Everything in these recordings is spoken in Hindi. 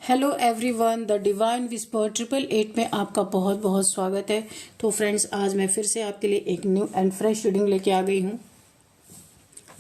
Hello everyone, the divine whisper 888 में आपका बहुत बहुत स्वागत है। तो फ्रेंड्स, आज मैं फिर से आपके लिए एक न्यू एंड फ्रेश रीडिंग लेके आ गई हूँ।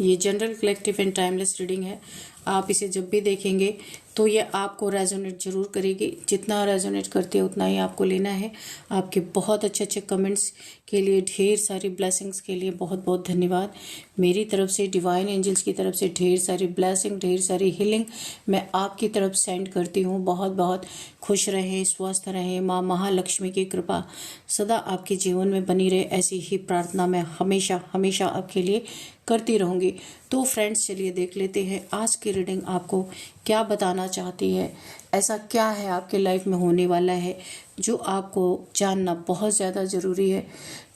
ये general collective and timeless reading है। आप इसे जब भी देखेंगे तो ये आपको रेजोनेट जरूर करेगी। जितना रेजोनेट करती है उतना ही आपको लेना है। आपके बहुत अच्छे अच्छे कमेंट्स के लिए, ढेर सारी ब्लेसिंग्स के लिए बहुत बहुत धन्यवाद। मेरी तरफ से, डिवाइन एंजल्स की तरफ से ढेर सारी ब्लेसिंग, ढेर सारी हीलिंग मैं आपकी तरफ सेंड करती हूँ। बहुत बहुत खुश रहें, स्वस्थ रहें। माँ महालक्ष्मी की कृपा सदा आपके जीवन में बनी रहे, ऐसी ही प्रार्थना मैं हमेशा हमेशा आपके लिए करती रहूँगी। तो फ्रेंड्स, चलिए देख लेते हैं आज की रीडिंग आपको क्या बताना चाहती है। ऐसा क्या है आपके लाइफ में होने वाला है जो आपको जानना बहुत ज़्यादा ज़रूरी है।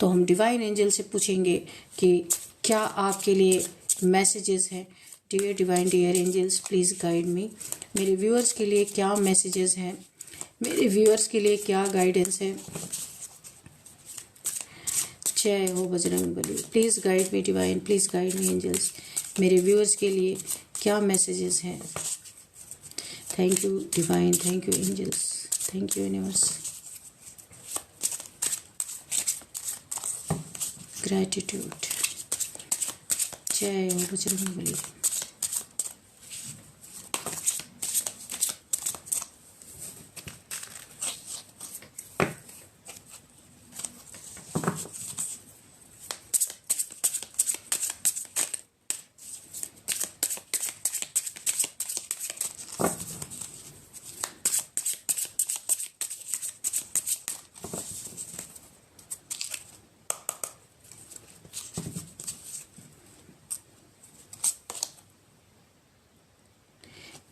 तो हम डिवाइन एंजल से पूछेंगे कि क्या आपके लिए मैसेजेस हैं। Dear divine, dear angels, please guide me. मेरे व्यूअर्स के लिए क्या मैसेजेस हैं, मेरे व्यूअर्स के लिए क्या गाइडेंस है। जय हो Bajrang Bali. Please guide me divine, please guide me angels. मेरे व्यूअर्स के लिए क्या मैसेजेस हैं। Thank you divine, thank you angels, thank you universe. Gratitude. जय हो Bajrang Bali.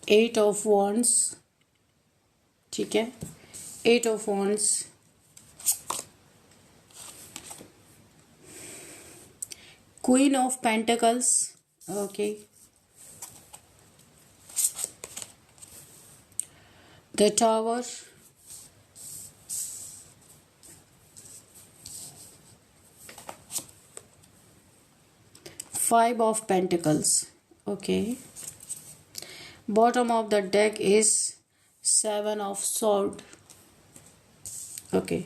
Eight of wands, ठीक है। Eight of wands, queen of pentacles, okay, the tower, five of pentacles, okay. Bottom of the deck is seven of sword, okay.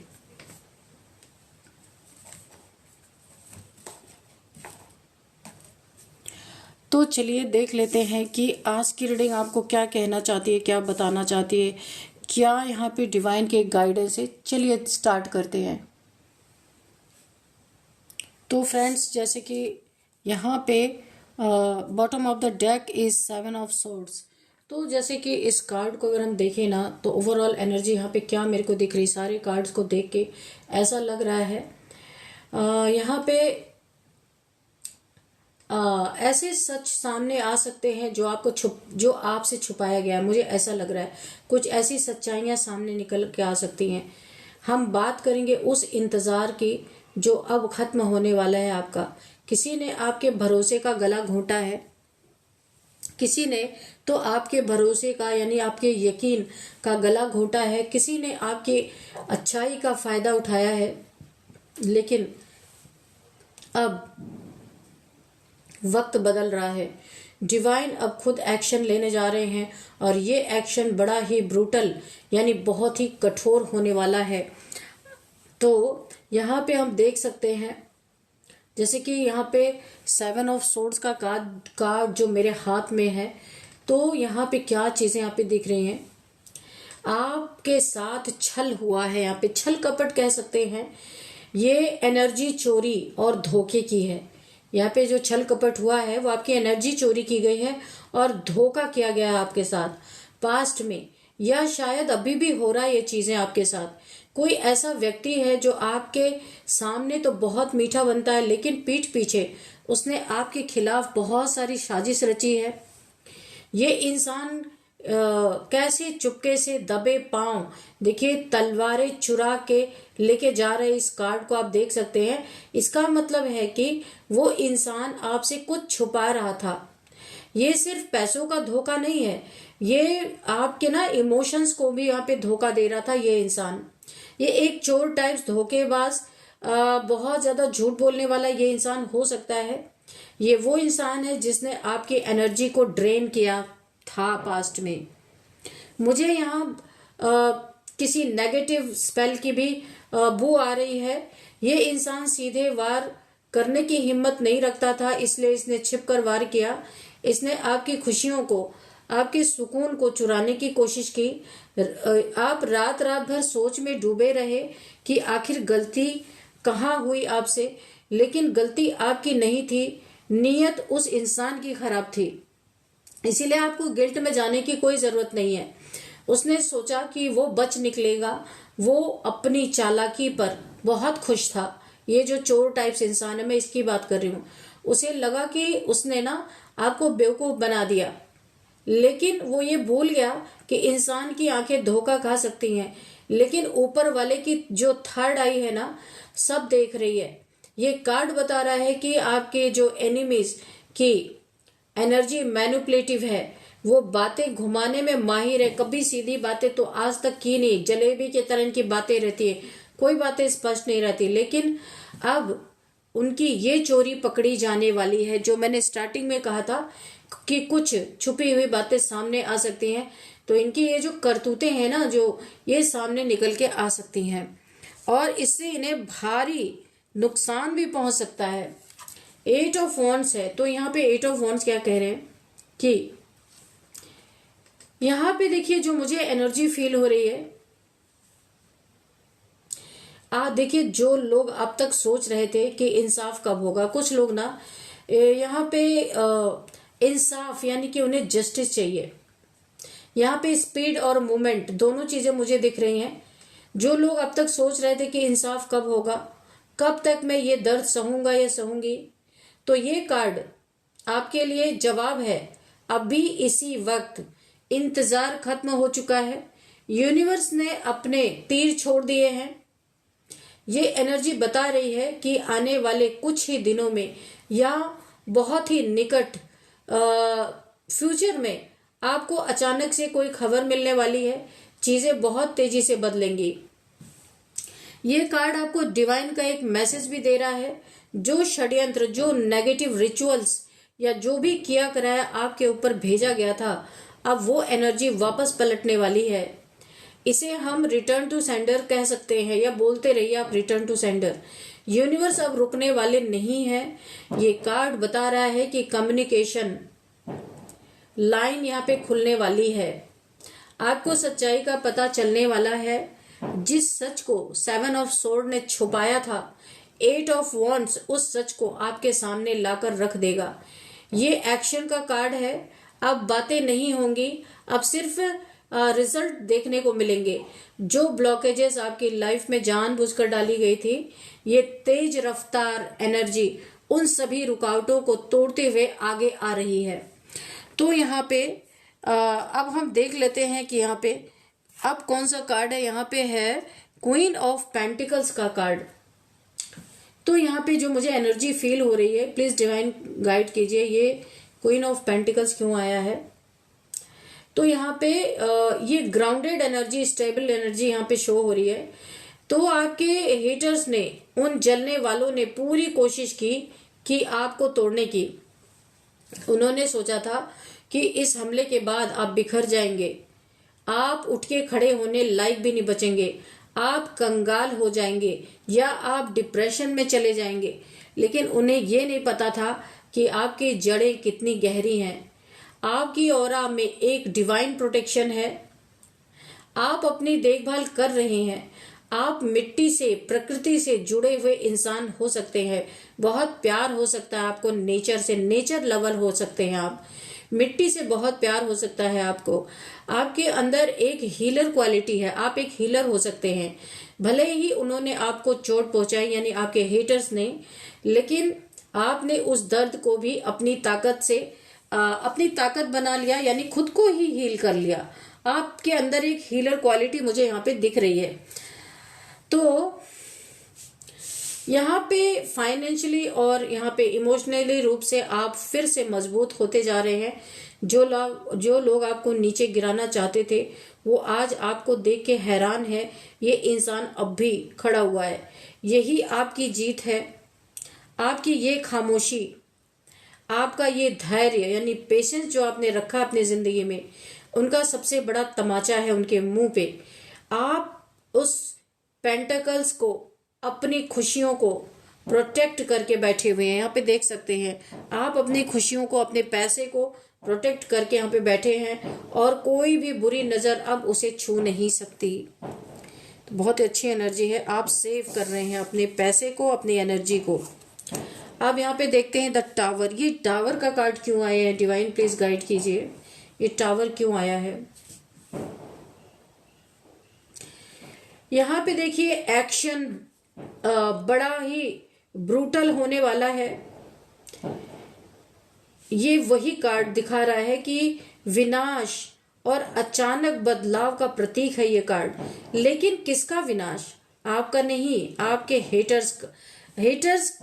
तो चलिए देख लेते हैं कि आज की रीडिंग आपको क्या कहना चाहती है, क्या बताना चाहती है, क्या यहाँ पे डिवाइन के गाइडेंस है। चलिए स्टार्ट करते हैं। तो फ्रेंड्स, जैसे कि यहाँ पे bottom of the deck is seven of swords. तो जैसे कि इस कार्ड को अगर हम देखें ना, तो ओवरऑल एनर्जी यहाँ पे क्या मेरे को दिख रही, सारे कार्ड्स को देख के ऐसा लग रहा है यहाँ पे ऐसे सच सामने आ सकते हैं जो आपको जो आपसे छुपाया गया है। मुझे ऐसा लग रहा है कुछ ऐसी सच्चाइयां सामने निकल के आ सकती हैं। हम बात करेंगे उस इंतजार की जो अब खत्म होने वाला है आपका। किसी ने आपके भरोसे का गला घोंटा है, किसी ने तो आपके भरोसे का यानी आपके यकीन का गला घोंटा है, किसी ने आपकी अच्छाई का फायदा उठाया है। लेकिन अब वक्त बदल रहा है। डिवाइन अब खुद एक्शन लेने जा रहे हैं और ये एक्शन बड़ा ही ब्रूटल यानी बहुत ही कठोर होने वाला है। तो यहाँ पे हम देख सकते हैं, जैसे कि यहाँ पे सेवन ऑफ सोर्ड्स का कार्ड जो मेरे हाथ में है, तो यहाँ पे क्या चीजें यहाँ पे दिख रही हैं। आपके साथ छल हुआ है, यहाँ पे छल कपट कह सकते हैं। ये एनर्जी चोरी और धोखे की है। यहाँ पे जो छल कपट हुआ है वो आपकी एनर्जी चोरी की गई है और धोखा किया गया है आपके साथ पास्ट में, या शायद अभी भी हो रहा है ये चीजें आपके साथ। कोई ऐसा व्यक्ति है जो आपके सामने तो बहुत मीठा बनता है, लेकिन पीठ पीछे उसने आपके खिलाफ बहुत सारी साजिश रची है। ये इंसान कैसे चुपके से दबे पांव, देखिए तलवारें चुरा के लेके जा रहे इस कार्ड को आप देख सकते हैं। इसका मतलब है कि वो इंसान आपसे कुछ छुपा रहा था। ये सिर्फ पैसों का धोखा नहीं है, ये आपके ना इमोशंस को भी यहाँ पे धोखा दे रहा था ये इंसान। ये एक चोर टाइप्स धोखेबाज, बहुत ज्यादा झूठ बोलने वाला ये इंसान हो सकता है। ये वो इंसान है जिसने आपकी एनर्जी को ड्रेन किया था पास्ट में। मुझे यहाँ किसी नेगेटिव स्पेल की भी बू आ रही है। ये इंसान सीधे वार करने की हिम्मत नहीं रखता था, इसलिए इसने छिपकर वार किया। इसने आपकी खुशियों को, आपके सुकून को चुराने की कोशिश की। आप रात रात भर सोच में डूबे रहे कि आखिर गलती कहाँ हुई आपसे, लेकिन गलती आपकी नहीं थी, नीयत उस इंसान की खराब थी। इसीलिए आपको गिल्ट में जाने की कोई जरूरत नहीं है। उसने सोचा कि वो बच निकलेगा, वो अपनी चालाकी पर बहुत खुश था। ये जो चोर टाइप्स इंसान है, मैं इसकी बात कर रही हूँ, उसे लगा कि उसने ना आपको बेवकूफ बना दिया, लेकिन वो ये भूल गया कि इंसान की आंखें धोखा खा सकती हैं, लेकिन ऊपर वाले की जो थर्ड आई है ना, सब देख रही है। ये कार्ड बता रहा है कि आपके जो एनिमीज की एनर्जी मैनिपुलेटिव है, वो बातें घुमाने में माहिर है। कभी सीधी बातें तो आज तक की नहीं, जलेबी के तरह की बातें रहती है, कोई बातें स्पष्ट नहीं रहती। लेकिन अब उनकी ये चोरी पकड़ी जाने वाली है, जो मैंने स्टार्टिंग में कहा था कि कुछ छुपी हुई बातें सामने आ सकती हैं। तो इनकी ये जो करतूतें हैं ना, जो ये सामने निकल के आ सकती हैं, और इससे इन्हें भारी नुकसान भी पहुंच सकता है। 8 ऑफ वॉन्ड्स है, तो यहाँ पे 8 ऑफ वॉन्ड्स क्या कह रहे हैं कि यहाँ पे देखिए जो मुझे एनर्जी फील हो रही है, देखिए जो लोग अब तक सोच रहे थे कि इंसाफ कब होगा, कुछ लोग ना यहाँ पे इंसाफ यानी कि उन्हें जस्टिस चाहिए। यहाँ पे स्पीड और मूवमेंट दोनों चीजें मुझे दिख रही हैं। जो लोग अब तक सोच रहे थे कि इंसाफ कब होगा, कब तक मैं ये दर्द सहूंगा या सहूंगी, तो ये कार्ड आपके लिए जवाब है। अभी इसी वक्त इंतजार खत्म हो चुका है। यूनिवर्स ने अपने तीर छोड़ दिए हैं। ये एनर्जी बता रही है कि आने वाले कुछ ही दिनों में या बहुत ही निकट फ्यूचर में आपको अचानक से कोई खबर मिलने वाली है। चीजें बहुत तेजी से बदलेंगी। ये कार्ड आपको डिवाइन का एक मैसेज भी दे रहा है। जो षड्यंत्र, जो नेगेटिव रिचुअल्स या जो भी किया कराया आपके ऊपर भेजा गया था, अब वो एनर्जी वापस पलटने वाली है। इसे हम रिटर्न टू सेंडर कह सकते हैं, या बोलते रहिए आप रिटर्न टू सेंडर। यूनिवर्स अब रुकने वाले नहीं है। ये कार्ड बता रहा है कि कम्युनिकेशन लाइन यहाँ पे खुलने वाली है। आपको सच्चाई का पता चलने वाला है। जिस सच को 7 ऑफ सोर्ड ने छुपाया था, 8 ऑफ वॉन्ड्स उस सच को आपके सामने लाकर रख देगा। ये एक्शन का कार्ड है। अब बातें नहीं होंगी, अब सिर्फ रिजल्ट देखने को मिलेंगे। जो ब्लॉकेजेस आपकी लाइफ में जानबूझकर डाली गई थी, ये तेज रफ्तार एनर्जी उन सभी रुकावटों को तोड़ते हुए आगे आ रही है। तो यहाँ पे अब हम देख लेते हैं कि यहाँ पे अब कौन सा कार्ड है। यहाँ पे है क्वीन ऑफ पेंटिकल्स का कार्ड। तो यहाँ पे जो मुझे एनर्जी फील हो रही है, प्लीज डिवाइन गाइड कीजिए, ये क्वीन ऑफ पेंटिकल्स क्यों आया है। तो यहाँ पे ये ग्राउंडेड एनर्जी, स्टेबल एनर्जी यहाँ पे शो हो रही है। तो आपके हेटर्स ने, उन जलने वालों ने पूरी कोशिश की कि आपको तोड़ने की। उन्होंने सोचा था कि इस हमले के बाद आप बिखर जाएंगे, आप उठ के खड़े होने लायक भी नहीं बचेंगे, आप कंगाल हो जाएंगे या आप डिप्रेशन में चले जाएंगे। लेकिन उन्हें ये नहीं पता था कि आपकी जड़ें कितनी गहरी हैं। आपकी ऑरा में एक डिवाइन प्रोटेक्शन है। आप अपनी देखभाल कर रहे हैं। आप मिट्टी से, प्रकृति से जुड़े हुए इंसान हो सकते हैं। बहुत प्यार हो सकता है आपको नेचर से, नेचर लवर हो सकते हैं आप। मिट्टी से बहुत प्यार हो सकता है आपको। आपके अंदर एक हीलर क्वालिटी है, आप एक हीलर हो सकते हैं। भले ही उन्होंने आपको चोट पहुंचाई, यानी आपके हेटर्स ने, लेकिन आपने उस दर्द को भी अपनी ताकत से अपनी ताकत बना लिया, यानी खुद को ही हील कर लिया। आपके अंदर एक हीलर क्वालिटी मुझे यहाँ पे दिख रही है। तो यहाँ पे फाइनेंशियली और यहाँ पे इमोशनली रूप से आप फिर से मजबूत होते जा रहे हैं। जो लोग आपको नीचे गिराना चाहते थे, वो आज आपको देख के हैरान है। ये इंसान अब भी खड़ा हुआ है। यही आपकी जीत है। आपकी ये खामोशी, आपका ये धैर्य यानी पेशेंस जो आपने रखा अपनी जिंदगी में, उनका सबसे बड़ा तमाचा है उनके मुंह पे। आप उस पेंटिकल्स को, अपनी खुशियों को प्रोटेक्ट करके बैठे हुए हैं। यहाँ पे देख सकते हैं आप अपनी खुशियों को, अपने पैसे को प्रोटेक्ट करके यहाँ पे बैठे हैं और कोई भी बुरी नजर अब उसे छू नहीं सकती। तो बहुत अच्छी एनर्जी है, आप सेव कर रहे हैं अपने पैसे को, अपनी एनर्जी को। अब यहाँ पे देखते हैं द टावर। ये टावर का कार्ड क्यों आया है? डिवाइन प्लीज गाइड कीजिए, ये टावर क्यों आया है? यहाँ पे देखिए एक्शन बड़ा ही ब्रूटल होने वाला है। ये वही कार्ड दिखा रहा है कि विनाश और अचानक बदलाव का प्रतीक है ये कार्ड। लेकिन किसका विनाश? आपका नहीं, आपके हेटर्स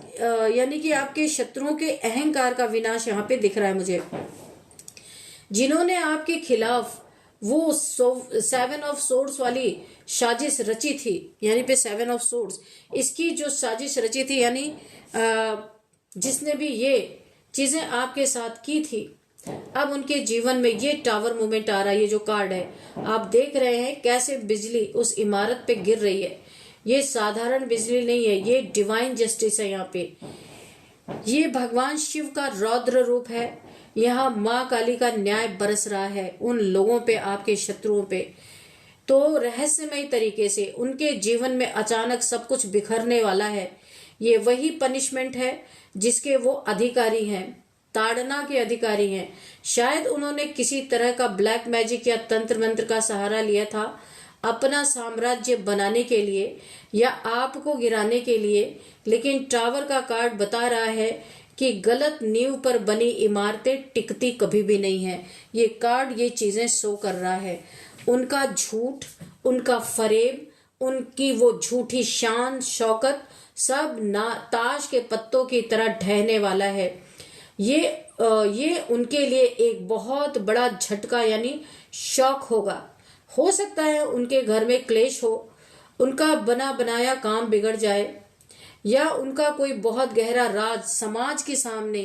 यानी कि आपके शत्रुओं के अहंकार का विनाश यहाँ पे दिख रहा है मुझे, जिन्होंने आपके खिलाफ वो 7 ऑफ सोर्ड्स वाली साजिश रची थी। यानी पे 7 ऑफ सोर्ड्स, इसकी जो साजिश रची थी, यानी जिसने भी ये चीजें आपके साथ की थी, अब उनके जीवन में ये टावर मूवमेंट आ रहा है। ये जो कार्ड है आप देख रहे हैं कैसे बिजली उस इमारत पे गिर रही है। ये साधारण बिजली नहीं है, ये डिवाइन जस्टिस है। यहाँ पे ये भगवान शिव का रौद्र रूप है। यहाँ माँ काली का न्याय बरस रहा है उन लोगों पे, आपके शत्रुओं पे। तो रहस्यमय तरीके से उनके जीवन में अचानक सब कुछ बिखरने वाला है। ये वही पनिशमेंट है जिसके वो अधिकारी हैं, ताड़ना के अधिकारी हैं। शायद उन्होंने किसी तरह का ब्लैक मैजिक या तंत्र मंत्र का सहारा लिया था अपना साम्राज्य बनाने के लिए या आपको गिराने के लिए। लेकिन टावर का कार्ड बता रहा है कि गलत नींव पर बनी इमारतें टिकती कभी भी नहीं है। ये कार्ड ये चीजें शो कर रहा है। उनका झूठ, उनका फरेब, उनकी वो झूठी शान शौकत सब ताश के पत्तों की तरह ढहने वाला है। ये उनके लिए एक बहुत बड़ा झटका यानी शॉक होगा। हो सकता है उनके घर में क्लेश हो, उनका बना बनाया काम बिगड़ जाए, या उनका कोई बहुत गहरा राज समाज के सामने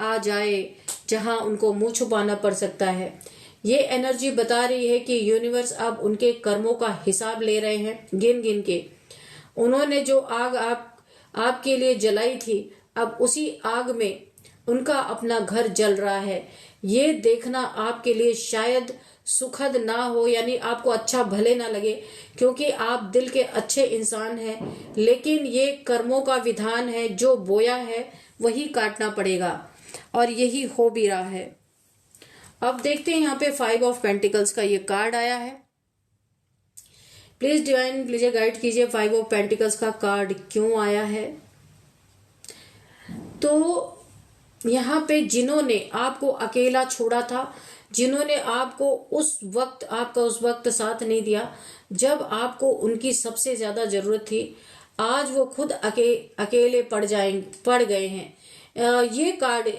आ जाए जहां उनको मुंह छुपाना पड़ सकता है। ये एनर्जी बता रही है कि यूनिवर्स अब उनके कर्मों का हिसाब ले रहे हैं गिन गिन के। उन्होंने जो आग आपके लिए जलाई थी, अब उसी आग में उनका अपना घर जल रहा है। ये देखना आपके लिए शायद सुखद ना हो, यानी आपको अच्छा भले ना लगे, क्योंकि आप दिल के अच्छे इंसान हैं। लेकिन ये कर्मों का विधान है, जो बोया है वही काटना पड़ेगा, और यही हो भी रहा है। अब देखते हैं यहाँ पे 5 ऑफ पेंटिकल्स का ये कार्ड आया है। प्लीज डिवाइन प्लीज गाइड कीजिए 5 ऑफ पेंटिकल्स का कार्ड क्यों आया है। तो यहाँ पे जिन्होंने आपको अकेला छोड़ा था, जिन्होंने आपको उस वक्त साथ नहीं दिया जब आपको उनकी सबसे ज्यादा जरूरत थी, आज वो खुद अकेले पड़ गए हैं। ये कार्ड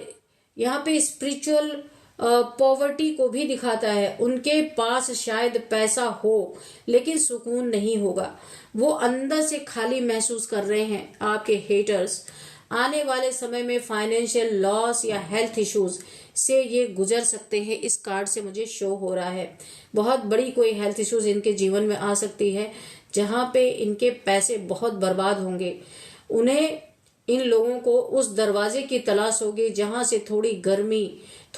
यहाँ पे स्पिरिचुअल पॉवर्टी को भी दिखाता है। उनके पास शायद पैसा हो लेकिन सुकून नहीं होगा। वो अंदर से खाली महसूस कर रहे हैं। आपके हेटर्स आने वाले समय में फाइनेंशियल लॉस या हेल्थ इश्यूज से ये गुजर सकते हैं। इस कार्ड से मुझे शो हो रहा है बहुत बड़ी कोई हेल्थ इश्यूज इनके जीवन में आ सकती है, जहां पे इनके पैसे बहुत बर्बाद होंगे। उन्हें, इन लोगों को उस दरवाजे की तलाश होगी जहां से थोड़ी गर्मी,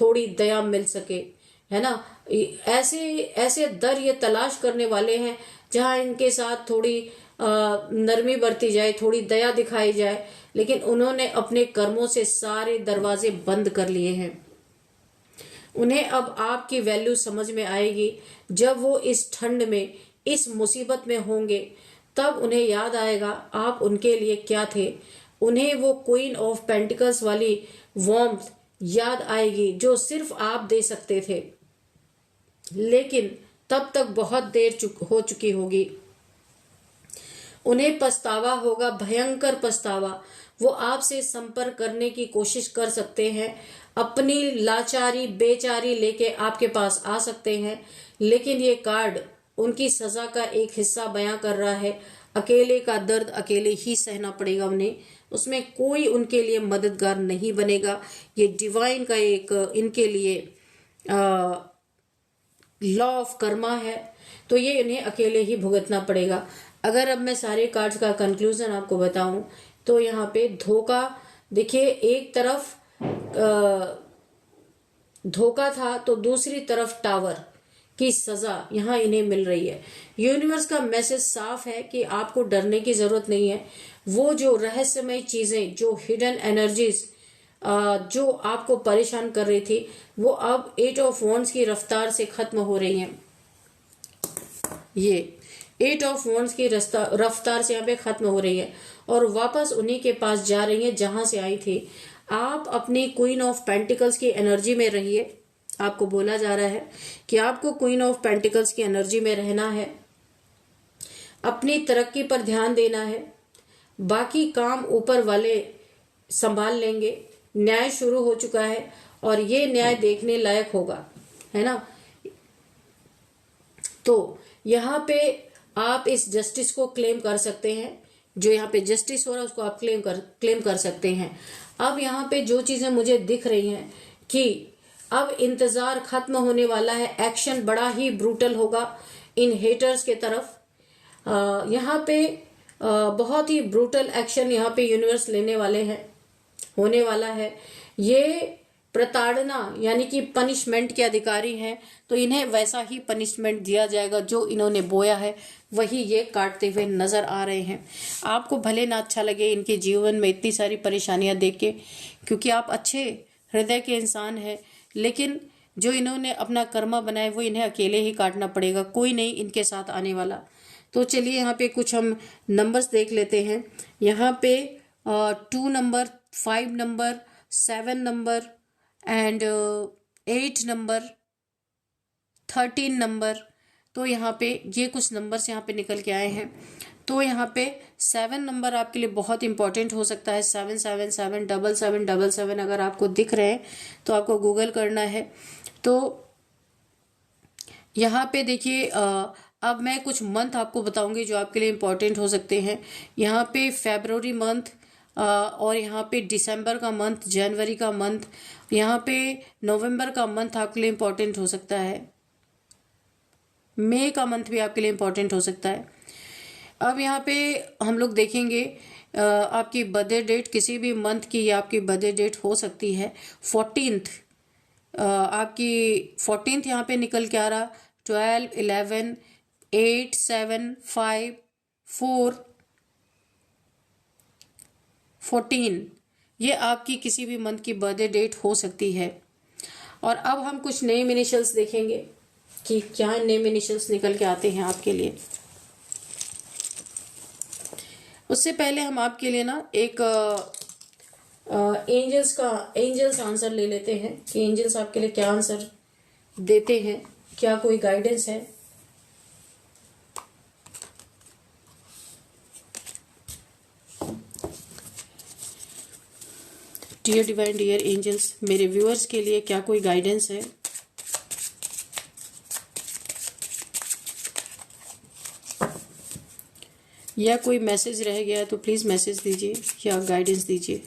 थोड़ी दया मिल सके, है ना। ऐसे दर ये तलाश करने वाले हैं जहां इनके साथ थोड़ी नरमी बरती जाए, थोड़ी दया दिखाई जाए। लेकिन उन्होंने अपने कर्मों से सारे दरवाजे बंद कर लिए हैं। उन्हें अब आपकी वैल्यू समझ में आएगी। जब वो इस ठंड में, इस मुसीबत में होंगे, तब उन्हें याद आएगा आप उनके लिए क्या थे। उन्हें वो क्वीन ऑफ पेंटिकल्स वाली वार्मथ याद आएगी जो सिर्फ आप दे सकते थे, लेकिन तब तक बहुत देर हो चुकी होगी। उन्हें पछतावा होगा, भयंकर पछतावा। वो आपसे संपर्क करने की कोशिश कर सकते हैं, अपनी लाचारी बेचारी लेके आपके पास आ सकते हैं। लेकिन ये कार्ड उनकी सजा का एक हिस्सा बयां कर रहा है। अकेले का दर्द अकेले ही सहना पड़ेगा उन्हें, उसमें कोई उनके लिए मददगार नहीं बनेगा। ये डिवाइन का एक इनके लिए लॉ ऑफ कर्मा है, तो ये इन्हें अकेले ही भुगतना पड़ेगा। अगर अब मैं सारे कार्ड्स का कंक्लूजन आपको बताऊं तो यहाँ पे धोखा, देखिए एक तरफ धोखा था तो दूसरी तरफ टावर की सजा यहाँ इन्हें मिल रही है। यूनिवर्स का मैसेज साफ है कि आपको डरने की जरूरत नहीं है। वो जो रहस्यमय चीजें, जो हिडन एनर्जीज जो आपको परेशान कर रही थी, वो अब 8 ऑफ वॉन्ड्स की रफ्तार से खत्म हो रही हैं। ये 8 ऑफ वॉन्ड्स की रफ्तार से यहाँ पे खत्म हो रही है और वापस उन्हीं के पास जा रही है जहां से आई थी। आप अपनी क्वीन ऑफ पेंटिकल्स की एनर्जी में रहिए। आपको बोला जा रहा है कि आपको क्वीन ऑफ पेंटिकल्स की एनर्जी में रहना है, अपनी तरक्की पर ध्यान देना है, बाकी काम ऊपर वाले संभाल लेंगे। न्याय शुरू हो चुका है और ये न्याय देखने लायक होगा, है ना। तो यहाँ पे आप इस जस्टिस को क्लेम कर सकते हैं। जो यहाँ पे जस्टिस हो रहा है उसको आप क्लेम कर सकते हैं। अब यहाँ पे जो चीजें मुझे दिख रही हैं कि अब इंतजार खत्म होने वाला है, एक्शन बड़ा ही ब्रूटल होगा इन हेटर्स के तरफ। यहाँ पे बहुत ही ब्रूटल एक्शन यहाँ पे यूनिवर्स लेने वाले हैं, होने वाला है। ये प्रताड़ना यानी कि पनिशमेंट के अधिकारी हैं, तो इन्हें वैसा ही पनिशमेंट दिया जाएगा जो इन्होंने बोया है, वही ये काटते हुए नजर आ रहे हैं। आपको भले ना अच्छा लगे इनके जीवन में इतनी सारी परेशानियां देख के, क्योंकि आप अच्छे हृदय के इंसान हैं, लेकिन जो इन्होंने अपना कर्मा बनाया वो इन्हें अकेले ही काटना पड़ेगा, कोई नहीं इनके साथ आने वाला। तो चलिए यहाँ पे कुछ हम नंबर्स देख लेते हैं। यहाँ पे 2 number, 5 number, 7 number and 8 number, 13 number, तो यहाँ पे ये कुछ नंबर्स यहाँ पे निकल के आए हैं। तो यहाँ पे 7 नंबर आपके लिए बहुत इंपॉर्टेंट हो सकता है। 777 777 अगर आपको दिख रहे हैं तो आपको गूगल करना है। तो यहाँ पे देखिए अब मैं कुछ मंथ आपको बताऊंगी जो आपके लिए इंपॉर्टेंट हो सकते हैं। यहाँ पे फरवरी मंथ और यहाँ पे दिसंबर का मंथ, जनवरी का मंथ, यहाँ पे नवंबर का मंथ आपके लिए इंपॉर्टेंट हो सकता है। मई का मंथ भी आपके लिए इंपॉर्टेंट हो सकता है। अब यहाँ पे हम लोग देखेंगे आपकी बर्थडे डेट, किसी भी मंथ की आपकी बर्थडे डेट हो सकती है। 14th आपकी 14th यहाँ पे निकल के आ रहा। 12, 11, 8, 7, 5, 4, 14, ये आपकी किसी भी मंथ की बर्थडे डेट हो सकती है। और अब हम कुछ नेम इनिशियल्स देखेंगे कि क्या नेम इनिशियल्स निकल के आते हैं आपके लिए। उससे पहले हम आपके लिए ना एक एंजल्स आंसर ले लेते हैं कि एंजल्स आपके लिए क्या आंसर देते हैं, क्या कोई गाइडेंस है। डियर डिवाइन, डियर एंजल्स, मेरे व्यूअर्स के लिए क्या कोई गाइडेंस है। या कोई मैसेज रह गया है तो प्लीज मैसेज दीजिए या गाइडेंस दीजिए।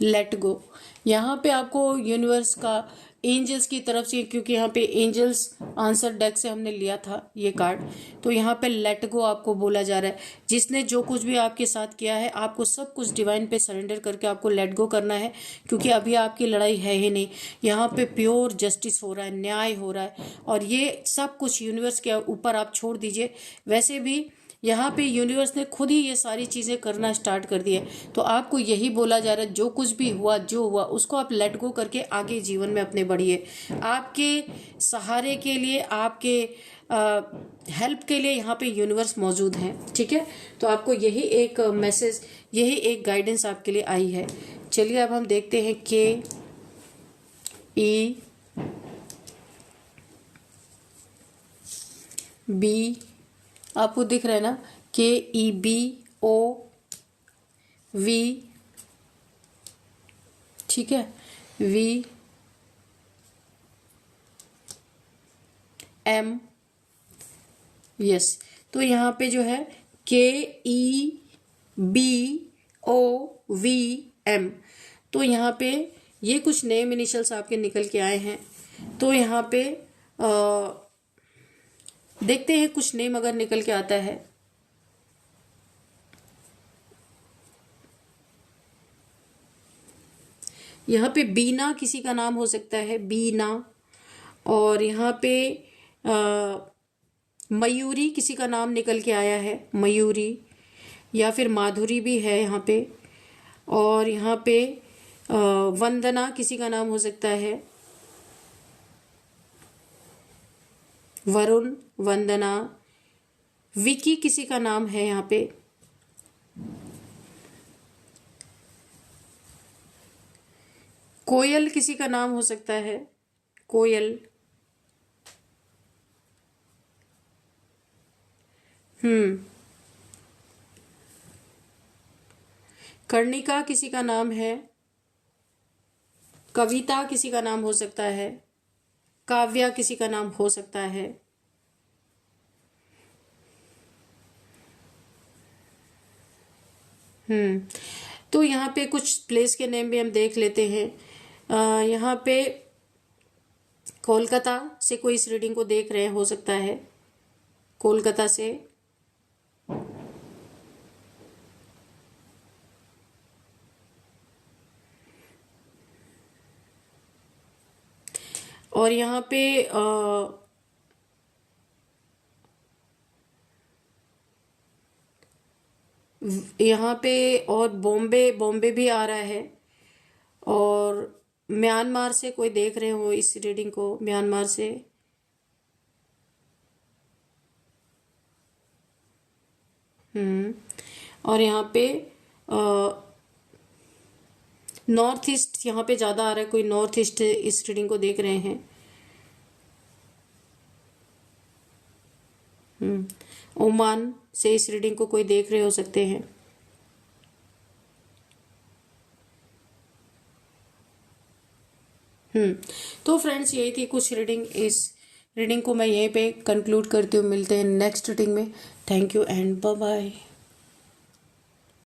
लेट गो, यहाँ पे आपको यूनिवर्स का एंजल्स की तरफ से, क्योंकि यहाँ पे एंजल्स आंसर डेक से हमने लिया था ये कार्ड, तो यहाँ पे लेट गो आपको बोला जा रहा है। जिसने जो कुछ भी आपके साथ किया है आपको सब कुछ डिवाइन पे सरेंडर करके आपको लेट गो करना है, क्योंकि अभी आपकी लड़ाई है ही नहीं। यहाँ पे प्योर जस्टिस हो रहा है, न्याय हो रहा है, और ये सब कुछ यूनिवर्स के ऊपर आप छोड़ दीजिए। वैसे भी यहाँ पे यूनिवर्स ने खुद ही ये सारी चीजें करना स्टार्ट कर दिए, तो आपको यही बोला जा रहा है जो कुछ भी हुआ, जो हुआ उसको आप लेट गो करके आगे जीवन में अपने बढ़िए। आपके सहारे के लिए, आपके हेल्प के लिए यहाँ पे यूनिवर्स मौजूद है, ठीक है। तो आपको यही एक मैसेज, यही एक गाइडेंस आपके लिए आई है। चलिए अब हम देखते हैं KEB, आपको दिख रहा है ना, KEBOV, ठीक है, VM, यस। तो यहाँ पे जो है KEBOVM, तो यहाँ पे ये कुछ नेम इनिशियल्स आपके निकल के आए हैं। तो यहाँ पे देखते हैं कुछ नेम अगर निकल के आता है। यहाँ पे बीना किसी का नाम हो सकता है, बीना। और यहाँ पे मयूरी किसी का नाम निकल के आया है, मयूरी, या फिर माधुरी भी है यहाँ पे। और यहाँ पे वंदना किसी का नाम हो सकता है, वरुण, वंदना। विकी किसी का नाम है यहाँ पे। कोयल किसी का नाम हो सकता है, कोयल। कर्णिका किसी का नाम है, कविता किसी का नाम हो सकता है, काव्या किसी का नाम हो सकता है। तो यहाँ पे कुछ प्लेस के नेम भी हम देख लेते हैं। यहाँ पे कोलकाता से कोई इस रीडिंग को देख रहे हैं, हो सकता है कोलकाता से। और यहाँ पे और बॉम्बे भी आ रहा है। और म्यांमार से कोई देख रहे हो इस रीडिंग को, म्यांमार से। और यहाँ पे नॉर्थ ईस्ट यहाँ पे ज्यादा आ रहा है, कोई नॉर्थ ईस्ट इस रीडिंग को देख रहे हैं। ओमान से इस रीडिंग को कोई देख रहे हो सकते हैं। तो फ्रेंड्स, यही थी कुछ रीडिंग। इस रीडिंग को मैं यहीं पे कंक्लूड करती हूँ। मिलते हैं नेक्स्ट रीडिंग में। Thank you and bye bye.